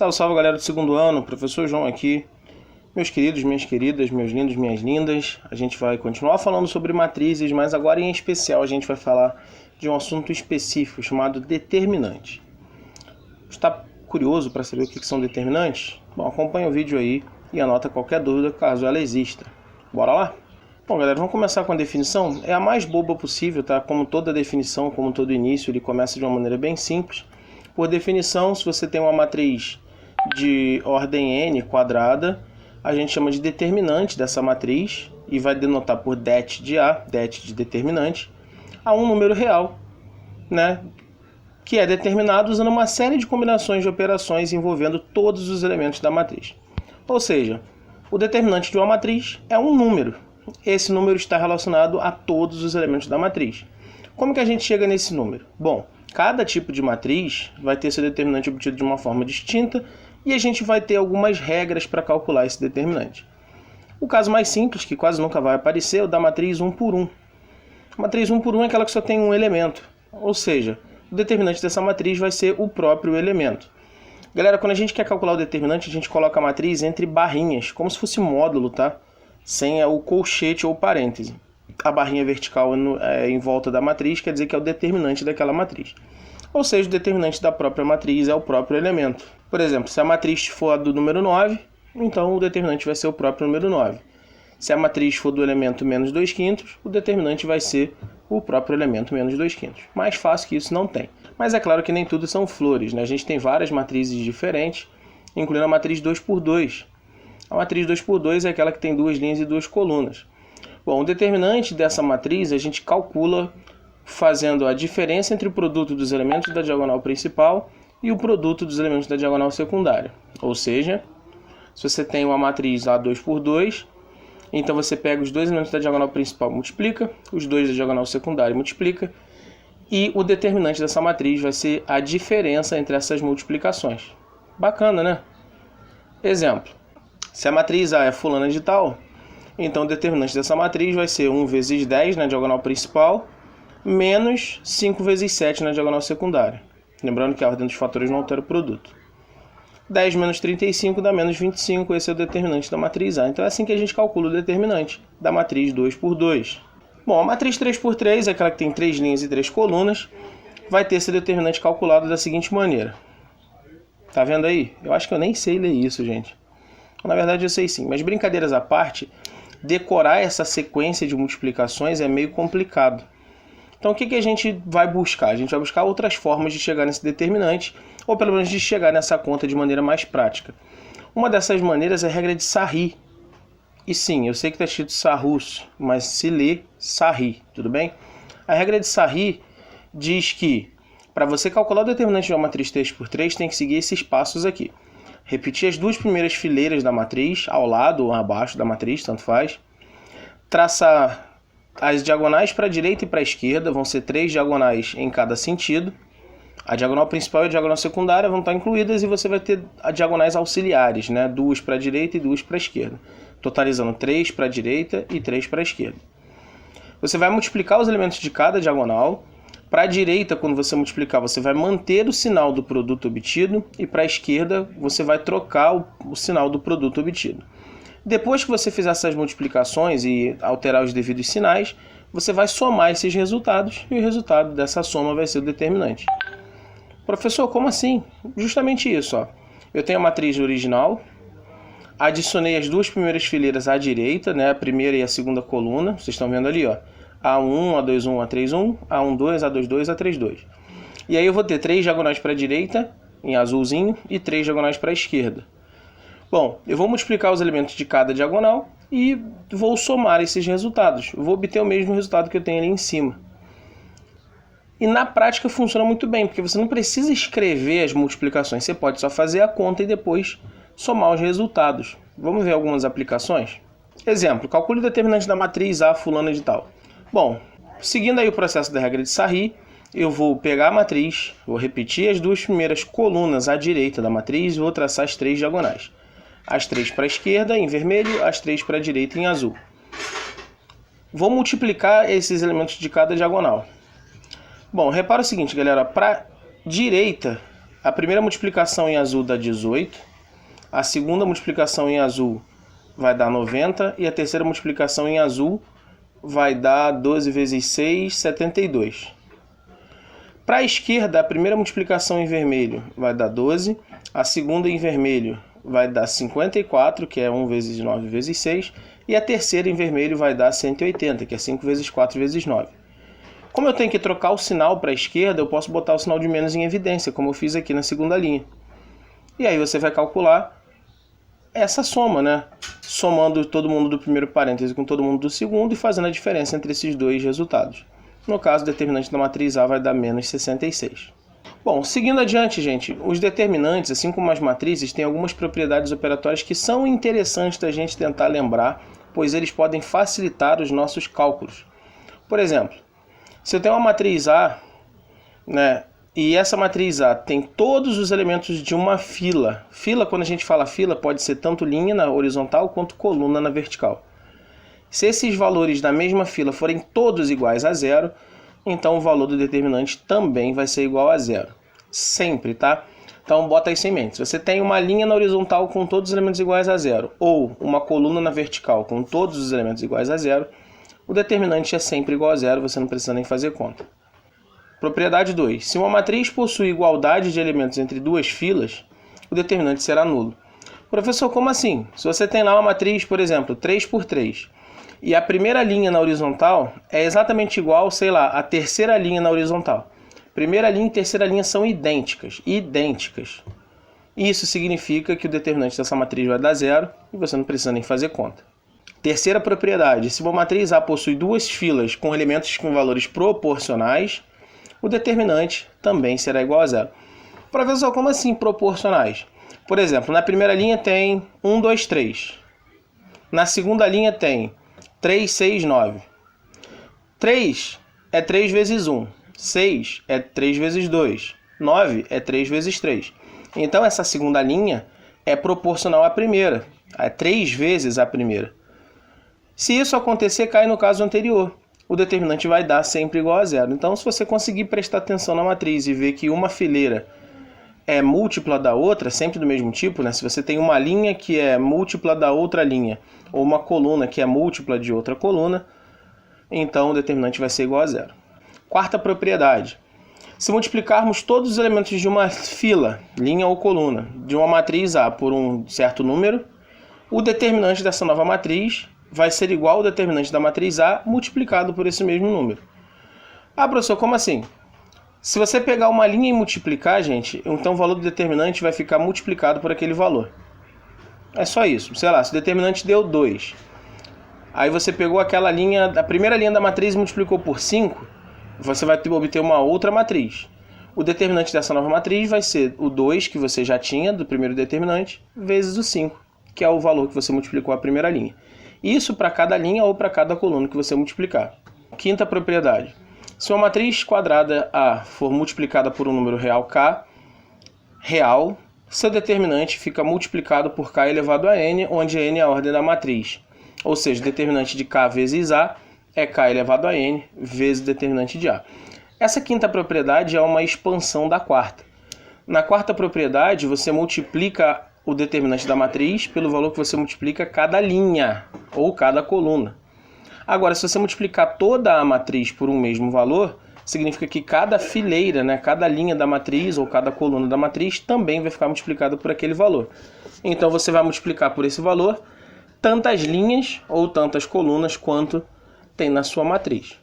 Salve, salve galera do segundo ano, professor João aqui. Meus queridos, minhas queridas, meus lindos, minhas lindas, a gente vai continuar falando sobre matrizes, mas agora em especial a gente vai falar de um assunto específico chamado determinante. Está curioso para saber o que são determinantes? Bom, acompanha o vídeo aí e anota qualquer dúvida caso ela exista. Bora lá? Bom galera, vamos começar com a definição. É a mais boba possível, tá? Como toda definição, como todo início, ele começa de uma maneira bem simples. Por definição, se você tem uma matriz de ordem n quadrada, a gente chama de determinante dessa matriz e vai denotar por det de A, det de determinante, a um número real, né? Que é determinado usando uma série de combinações de operações envolvendo todos os elementos da matriz. Ou seja, o determinante de uma matriz é um número. Esse número está relacionado a todos os elementos da matriz. Como que a gente chega nesse número? Bom, cada tipo de matriz vai ter seu determinante obtido de uma forma distinta e a gente vai ter algumas regras para calcular esse determinante. O caso mais simples, que quase nunca vai aparecer, é o da matriz 1 por 1. A matriz 1 por 1 é aquela que só tem um elemento, ou seja, o determinante dessa matriz vai ser o próprio elemento. Galera, quando a gente quer calcular o determinante, a gente coloca a matriz entre barrinhas, como se fosse módulo, tá? Sem o colchete ou parêntese. A barrinha vertical em volta da matriz quer dizer que é o determinante daquela matriz. Ou seja, o determinante da própria matriz é o próprio elemento. Por exemplo, se a matriz for a do número 9, então o determinante vai ser o próprio número 9. Se a matriz for do elemento menos 2/5, o determinante vai ser o próprio elemento menos 2/5. Mais fácil que isso não tem. Mas é claro que nem tudo são flores, né? A gente tem várias matrizes diferentes, incluindo a matriz 2 por 2. A matriz 2 por 2 é aquela que tem duas linhas e duas colunas. Bom, o determinante dessa matriz a gente calcula fazendo a diferença entre o produto dos elementos da diagonal principal e o produto dos elementos da diagonal secundária. Ou seja, se você tem uma matriz lá 2 por 2, então você pega os dois elementos da diagonal principal e multiplica, os dois da diagonal secundária e multiplica, e o determinante dessa matriz vai ser a diferença entre essas multiplicações. Bacana, né? Exemplo, se a matriz A é fulana de tal, então o determinante dessa matriz vai ser 1 vezes 10 na diagonal principal, menos 5 vezes 7 na diagonal secundária. Lembrando que a ordem dos fatores não altera o produto. 10 menos 35 dá menos 25, esse é o determinante da matriz A. Então é assim que a gente calcula o determinante da matriz 2 por 2. Bom, a matriz 3 por 3 é aquela que tem 3 linhas e 3 colunas, vai ter esse determinante calculado da seguinte maneira. Tá vendo aí? Eu acho que eu nem sei ler isso, gente. Na verdade eu sei sim, mas brincadeiras à parte, decorar essa sequência de multiplicações é meio complicado. Então o que a gente vai buscar? A gente vai buscar outras formas de chegar nesse determinante, ou pelo menos de chegar nessa conta de maneira mais prática. Uma dessas maneiras é a regra de Sarri. E sim, eu sei que está escrito Sarrus, mas se lê Sarri, tudo bem? A regra de Sarri diz que para você calcular o determinante de uma matriz 3 por 3 tem que seguir esses passos aqui. Repetir as duas primeiras fileiras da matriz, ao lado ou abaixo da matriz, tanto faz. Traçar as diagonais para a direita e para a esquerda, vão ser 3 diagonais em cada sentido. A diagonal principal e a diagonal secundária vão estar incluídas e você vai ter as diagonais auxiliares, né? 2 para a direita e 2 para a esquerda, totalizando 3 para a direita e 3 para a esquerda. Você vai multiplicar os elementos de cada diagonal. Para a direita, quando você multiplicar, você vai manter o sinal do produto obtido, e para a esquerda você vai trocar o sinal do produto obtido. Depois que você fizer essas multiplicações e alterar os devidos sinais, você vai somar esses resultados e o resultado dessa soma vai ser o determinante. Professor, como assim? Justamente isso, ó. Eu tenho a matriz original, adicionei as duas primeiras fileiras à direita, né, a primeira e a segunda coluna, vocês estão vendo ali, ó. A1, A21, A31, A12, A22, A32. E aí eu vou ter 3 diagonais para a direita, em azulzinho, e 3 diagonais para a esquerda. Bom, eu vou multiplicar os elementos de cada diagonal e vou somar esses resultados. Eu vou obter o mesmo resultado que eu tenho ali em cima. E na prática funciona muito bem, porque você não precisa escrever as multiplicações, você pode só fazer a conta e depois somar os resultados. Vamos ver algumas aplicações? Exemplo, calcule o determinante da matriz A fulana de tal. Bom, seguindo aí o processo da regra de Sarri, eu vou pegar a matriz, vou repetir as duas primeiras colunas à direita da matriz e vou traçar as 3 diagonais. As 3 para a esquerda em vermelho, as 3 para a direita em azul. Vou multiplicar esses elementos de cada diagonal. Bom, repara o seguinte, galera, para a direita a primeira multiplicação em azul dá 18, a segunda multiplicação em azul vai dar 90 e a terceira multiplicação em azul vai dar 12 vezes 6, 72. Para a esquerda, a primeira multiplicação em vermelho vai dar 12, a segunda em vermelho vai dar 54, que é 1 vezes 9 vezes 6, e a terceira em vermelho vai dar 180, que é 5 vezes 4 vezes 9. Como eu tenho que trocar o sinal para a esquerda, eu posso botar o sinal de menos em evidência, como eu fiz aqui na segunda linha. E aí você vai calcular essa soma, né? Somando todo mundo do primeiro parêntese com todo mundo do segundo e fazendo a diferença entre esses dois resultados. No caso, o determinante da matriz A vai dar menos 66. Bom, seguindo adiante, gente, os determinantes, assim como as matrizes, têm algumas propriedades operatórias que são interessantes da gente tentar lembrar, pois eles podem facilitar os nossos cálculos. Por exemplo, se eu tenho uma matriz A, né, e essa matriz A tem todos os elementos de uma fila. Fila, quando a gente fala fila, pode ser tanto linha na horizontal quanto coluna na vertical. Se esses valores da mesma fila forem todos iguais a zero, então o valor do determinante também vai ser igual a zero. Sempre, tá? Então bota isso em mente. Se você tem uma linha na horizontal com todos os elementos iguais a zero, ou uma coluna na vertical com todos os elementos iguais a zero, o determinante é sempre igual a zero, você não precisa nem fazer conta. Propriedade 2. Se uma matriz possui igualdade de elementos entre duas filas, o determinante será nulo. Professor, como assim? Se você tem lá uma matriz, por exemplo, 3 por 3, e a primeira linha na horizontal é exatamente igual, sei lá, à terceira linha na horizontal. Primeira linha e terceira linha são idênticas. Idênticas. Isso significa que o determinante dessa matriz vai dar zero e você não precisa nem fazer conta. Terceira propriedade. Se uma matriz A possui duas filas com elementos com valores proporcionais, o determinante também será igual a zero. Professor, como assim proporcionais? Por exemplo, na primeira linha tem 1, 2, 3. Na segunda linha tem 3, 6, 9. 3 é 3 vezes 1. 6 é 3 vezes 2. 9 é 3 vezes 3. Então essa segunda linha é proporcional à primeira. É 3 vezes a primeira. Se isso acontecer, cai no caso anterior. O determinante vai dar sempre igual a zero. Então, se você conseguir prestar atenção na matriz e ver que uma fileira é múltipla da outra, sempre do mesmo tipo, né? Se você tem uma linha que é múltipla da outra linha, ou uma coluna que é múltipla de outra coluna, então o determinante vai ser igual a zero. Quarta propriedade. Se multiplicarmos todos os elementos de uma fila, linha ou coluna, de uma matriz A por um certo número, o determinante dessa nova matriz vai ser igual ao determinante da matriz A multiplicado por esse mesmo número. Ah, professor, como assim? Se você pegar uma linha e multiplicar, gente, então o valor do determinante vai ficar multiplicado por aquele valor. É só isso. Sei lá, se o determinante deu 2, aí você pegou aquela linha, a primeira linha da matriz e multiplicou por 5, você vai obter uma outra matriz. O determinante dessa nova matriz vai ser o 2 que você já tinha do primeiro determinante, vezes o 5, que é o valor que você multiplicou a primeira linha. Isso para cada linha ou para cada coluna que você multiplicar. Quinta propriedade. Se uma matriz quadrada A for multiplicada por um número real k, real, seu determinante fica multiplicado por k elevado a n, onde n é a ordem da matriz. Ou seja, o determinante de k vezes A é k elevado a n vezes o determinante de A. Essa quinta propriedade é uma expansão da quarta. Na quarta propriedade, você multiplica o determinante da matriz pelo valor que você multiplica cada linha ou cada coluna. Agora, se você multiplicar toda a matriz por um mesmo valor, significa que cada fileira, né, cada linha da matriz ou cada coluna da matriz também vai ficar multiplicada por aquele valor. Então você vai multiplicar por esse valor tantas linhas ou tantas colunas quanto tem na sua matriz.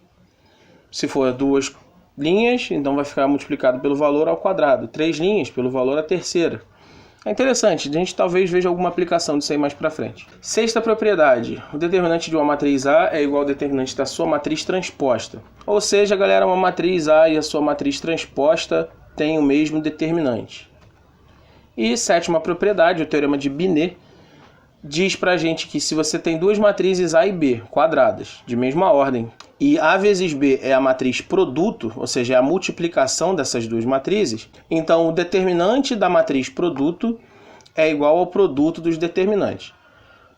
Se for duas linhas, então vai ficar multiplicado pelo valor ao quadrado. 3 linhas pelo valor à terceira. É interessante, a gente talvez veja alguma aplicação disso aí mais para frente. Sexta propriedade. O determinante de uma matriz A é igual ao determinante da sua matriz transposta. Ou seja, galera, uma matriz A e a sua matriz transposta têm o mesmo determinante. E sétima propriedade, o teorema de Binet, diz pra gente que se você tem duas matrizes A e B quadradas, de mesma ordem, e A vezes B é a matriz produto, ou seja, é a multiplicação dessas duas matrizes, então o determinante da matriz produto é igual ao produto dos determinantes.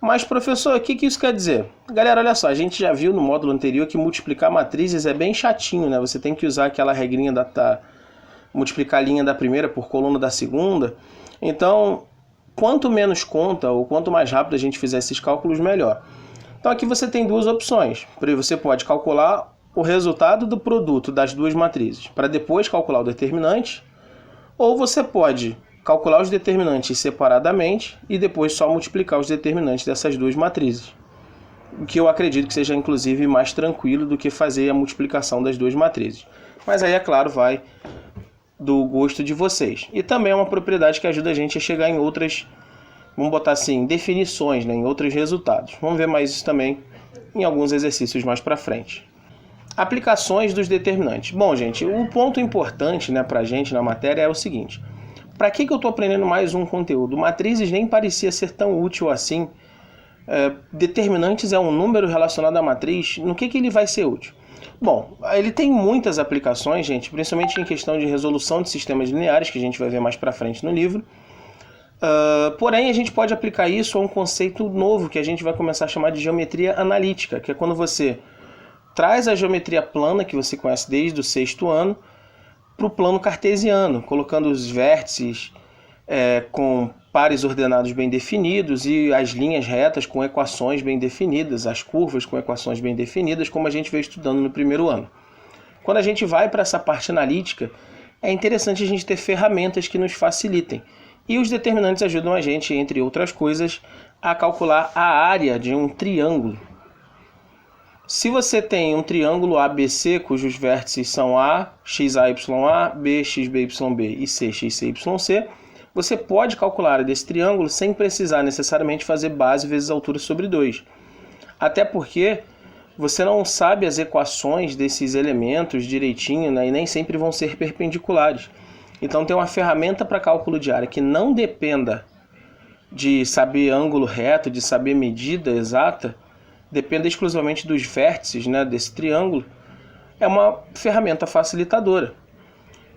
Mas, professor, o que isso quer dizer? Galera, olha só, a gente já viu no módulo anterior que multiplicar matrizes é bem chatinho, né? Você tem que usar aquela regrinha multiplicar a linha da primeira por coluna da segunda. Então, quanto menos conta ou quanto mais rápido a gente fizer esses cálculos, melhor. Então aqui você tem duas opções. Você pode calcular o resultado do produto das duas matrizes para depois calcular o determinante, ou você pode calcular os determinantes separadamente e depois só multiplicar os determinantes dessas duas matrizes. O que eu acredito que seja inclusive mais tranquilo do que fazer a multiplicação das duas matrizes. Mas aí, é claro, vai do gosto de vocês. E também é uma propriedade que ajuda a gente a chegar em outras, vamos botar assim, definições, né, em outros resultados. Vamos ver mais isso também em alguns exercícios mais para frente. Aplicações dos determinantes. Bom, gente, o ponto importante, né, para a gente na matéria é o seguinte. Para que eu estou aprendendo mais um conteúdo? Matrizes nem parecia ser tão útil assim. Determinantes é um número relacionado à matriz. No que ele vai ser útil? Bom, ele tem muitas aplicações, gente, principalmente em questão de resolução de sistemas lineares, que a gente vai ver mais para frente no livro. Porém, a gente pode aplicar isso a um conceito novo que a gente vai começar a chamar de geometria analítica, que é quando você traz a geometria plana, que você conhece desde o 6º ano, para o plano cartesiano, colocando os vértices com pares ordenados bem definidos e as linhas retas com equações bem definidas, as curvas com equações bem definidas, como a gente veio estudando no 1º ano. Quando a gente vai para essa parte analítica, é interessante a gente ter ferramentas que nos facilitem. E os determinantes ajudam a gente, entre outras coisas, a calcular a área de um triângulo. Se você tem um triângulo ABC, cujos vértices são A, XAYA, B, XBYB e C, XCYC, você pode calcular a área desse triângulo sem precisar necessariamente fazer base vezes altura sobre 2. Até porque você não sabe as equações desses elementos direitinho, né, e nem sempre vão ser perpendiculares. Então tem uma ferramenta para cálculo de área que não dependa de saber ângulo reto, de saber medida exata, dependa exclusivamente dos vértices, né, desse triângulo, é uma ferramenta facilitadora.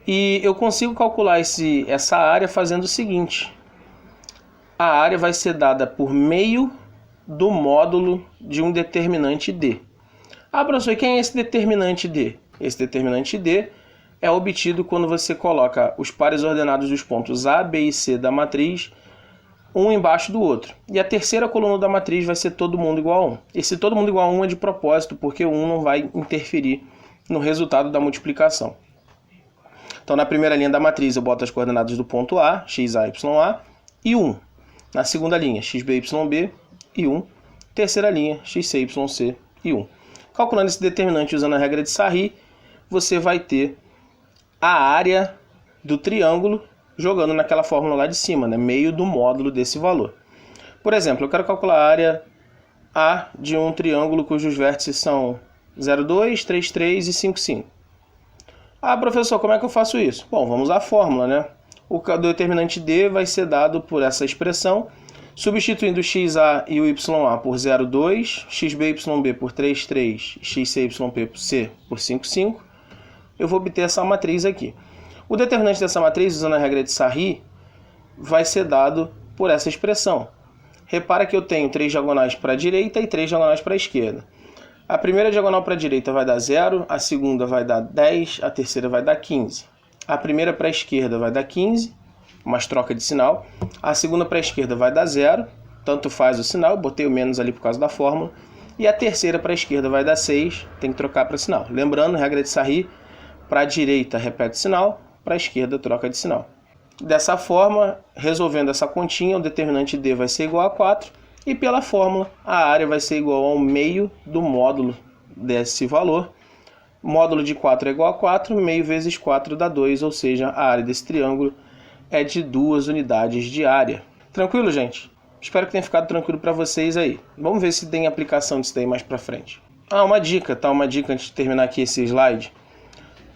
E eu consigo calcular essa área fazendo o seguinte. A área vai ser dada por meio do módulo de um determinante D. Professor, quem é esse determinante D? Esse determinante D é obtido quando você coloca os pares ordenados dos pontos A, B e C da matriz, um embaixo do outro. E a terceira coluna da matriz vai ser todo mundo igual a 1. Esse todo mundo igual a 1 é de propósito, porque o 1 não vai interferir no resultado da multiplicação. Então, na primeira linha da matriz, eu boto as coordenadas do ponto A, XAYA, e 1. Na segunda linha, XBYB e 1. Terceira linha, XCYC e 1. Calculando esse determinante usando a regra de Sarri, você vai ter a área do triângulo jogando naquela fórmula lá de cima, né? Meio do módulo desse valor. Por exemplo, eu quero calcular a área A de um triângulo cujos vértices são 0,2, 3,3 e 5,5. Professor, como é que eu faço isso? Bom, vamos usar a fórmula, né? O determinante D vai ser dado por essa expressão, substituindo o XA e o YA por 0,2, XBYB por 3,3 e XCYC por 5,5. Eu vou obter essa matriz aqui. O determinante dessa matriz, usando a regra de Sarri, vai ser dado por essa expressão. Repara que eu tenho 3 diagonais para a direita e 3 diagonais para a esquerda. A primeira diagonal para a direita vai dar 0, a segunda vai dar 10, a terceira vai dar 15. A primeira para a esquerda vai dar 15, mas troca de sinal. A segunda para a esquerda vai dar 0, tanto faz o sinal, botei o menos ali por causa da fórmula. E a terceira para a esquerda vai dar 6, tem que trocar para sinal. Lembrando, regra de Sarri, para a direita repete o sinal, para a esquerda troca de sinal. Dessa forma, resolvendo essa continha, o determinante D vai ser igual a 4, e pela fórmula, a área vai ser igual ao meio do módulo desse valor. Módulo de 4 é igual a 4, meio vezes 4 dá 2, ou seja, a área desse triângulo é de 2 unidades de área. Tranquilo, gente? Espero que tenha ficado tranquilo para vocês aí. Vamos ver se tem aplicação disso daí mais para frente. Uma dica, tá? Uma dica antes de terminar aqui esse slide.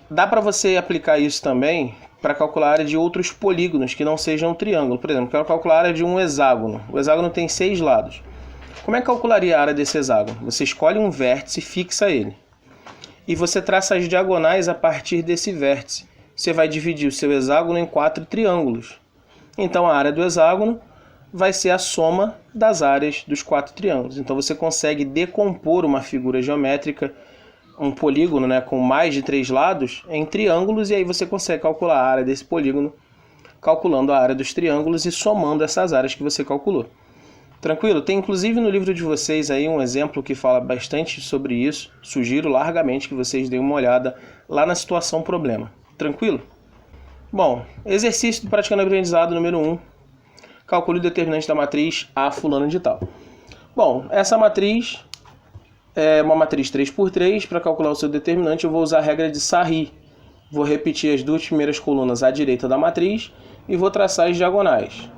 Dá para você aplicar isso também para calcular a área de outros polígonos que não sejam um triângulo. Por exemplo, quero calcular a área de um hexágono. O hexágono tem 6 lados. Como é que calcularia a área desse hexágono? Você escolhe um vértice e fixa ele. E você traça as diagonais a partir desse vértice. Você vai dividir o seu hexágono em 4 triângulos. Então a área do hexágono vai ser a soma das áreas dos 4 triângulos. Então você consegue decompor uma figura geométrica um polígono, né, com mais de 3 lados em triângulos, e aí você consegue calcular a área desse polígono calculando a área dos triângulos e somando essas áreas que você calculou. Tranquilo? Tem inclusive no livro de vocês aí um exemplo que fala bastante sobre isso. Sugiro largamente que vocês deem uma olhada lá na situação problema. Tranquilo? Bom, exercício do praticando aprendizado número 1. Calcule o determinante da matriz A fulano de tal. Bom, essa matriz é uma matriz 3×3. Para calcular o seu determinante eu vou usar a regra de Sarri. Vou repetir as duas primeiras colunas à direita da matriz e vou traçar as diagonais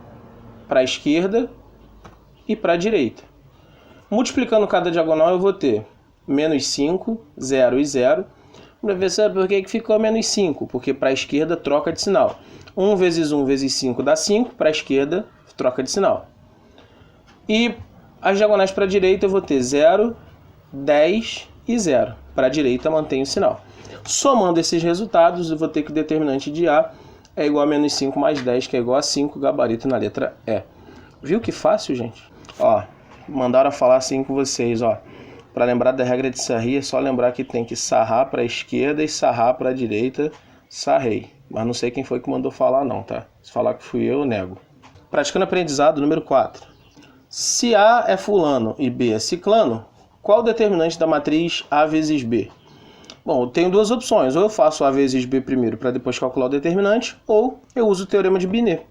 para a esquerda e para a direita. Multiplicando cada diagonal eu vou ter menos 5, 0 e 0. Professor, por que ficou menos 5? Porque para a esquerda troca de sinal. 1 vezes 1 vezes 5 dá 5, para a esquerda troca de sinal. E as diagonais para a direita eu vou ter 0, 10 e 0. Para a direita mantém o sinal. Somando esses resultados, eu vou ter que o determinante de A é igual a menos 5 mais 10, que é igual a 5, gabarito na letra E. Viu que fácil, gente? Ó, mandaram falar assim com vocês, ó. Para lembrar da regra de Sarri, é só lembrar que tem que sarrar para a esquerda e sarrar para a direita. Sarrei. Mas não sei quem foi que mandou falar não, tá? Se falar que fui eu nego. Praticando aprendizado número 4. Se A é fulano e B é ciclano, qual o determinante da matriz A vezes B? Bom, eu tenho duas opções. Ou eu faço A vezes B primeiro para depois calcular o determinante, ou eu uso o teorema de Binet.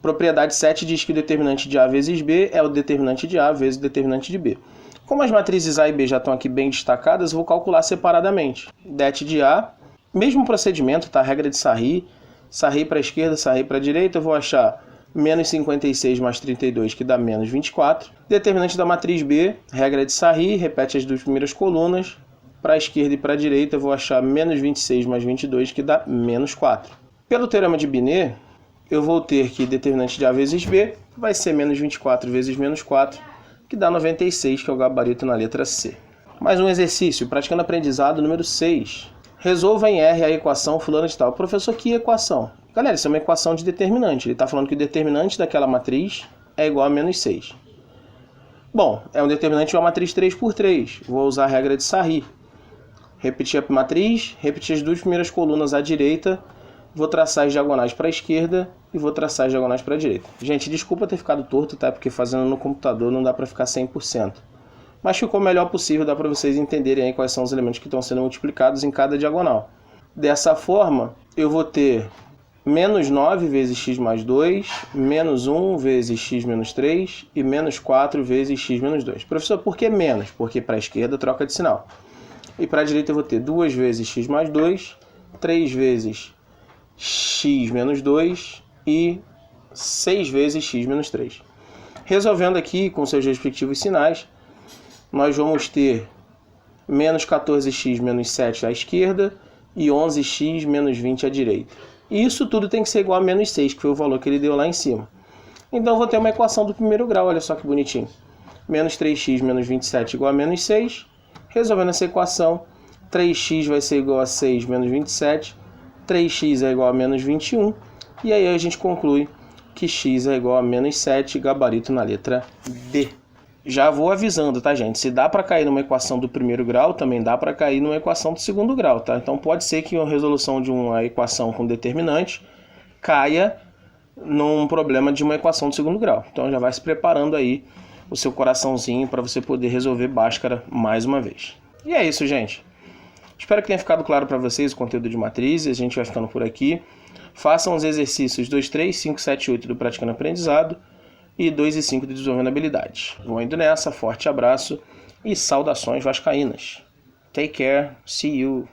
Propriedade 7 diz que o determinante de A vezes B é o determinante de A vezes o determinante de B. Como as matrizes A e B já estão aqui bem destacadas, eu vou calcular separadamente. Det de A, mesmo procedimento, tá? Regra de Sarri. Sarri para a esquerda, Sarri para a direita, eu vou achar menos 56 mais 32, que dá menos 24. Determinante da matriz B, regra de Sarri, repete as duas primeiras colunas. Para a esquerda e para a direita, eu vou achar menos 26 mais 22, que dá menos 4. Pelo teorema de Binet, eu vou ter que determinante de A vezes B vai ser menos 24 vezes menos 4, que dá 96, que é o gabarito na letra C. Mais um exercício, praticando aprendizado número 6. Resolva em R a equação fulano de tal. Professor, que equação? Galera, isso é uma equação de determinante. Ele está falando que o determinante daquela matriz é igual a menos 6. Bom, é um determinante de uma matriz 3×3. Vou usar a regra de Sarri. Repetir a matriz, repetir as duas primeiras colunas à direita, vou traçar as diagonais para a esquerda e vou traçar as diagonais para a direita. Gente, desculpa ter ficado torto, tá? Porque fazendo no computador não dá para ficar 100%. Mas ficou o melhor possível, dá para vocês entenderem aí quais são os elementos que estão sendo multiplicados em cada diagonal. Dessa forma, eu vou ter menos 9 vezes x mais 2, menos 1 vezes x menos 3 e menos 4 vezes x menos 2. Professor, por que menos? Porque para a esquerda troca de sinal. E para a direita eu vou ter 2 vezes x mais 2, 3 vezes x menos 2 e 6 vezes x menos 3. Resolvendo aqui com seus respectivos sinais, nós vamos ter menos 14x menos 7 à esquerda e 11x menos 20 à direita. E isso tudo tem que ser igual a menos 6, que foi o valor que ele deu lá em cima. Então eu vou ter uma equação do primeiro grau, olha só que bonitinho. Menos 3x menos 27 igual a menos 6. Resolvendo essa equação, 3x vai ser igual a 6 menos 27, 3x é igual a menos 21, e aí a gente conclui que x é igual a menos 7, gabarito na letra D. Já vou avisando, tá, gente? Se dá para cair numa equação do primeiro grau, também dá para cair numa equação do segundo grau, tá? Então pode ser que a resolução de uma equação com determinante caia num problema de uma equação do segundo grau. Então já vai se preparando aí o seu coraçãozinho para você poder resolver Bhaskara mais uma vez. E é isso, gente. Espero que tenha ficado claro para vocês o conteúdo de matrizes. A gente vai ficando por aqui. Façam os exercícios 2, 3, 5, 7 e 8 do Praticando Aprendizado e 2 e 5 do Desenvolvendo Habilidades. Vou indo nessa, forte abraço e saudações vascaínas. Take care, see you.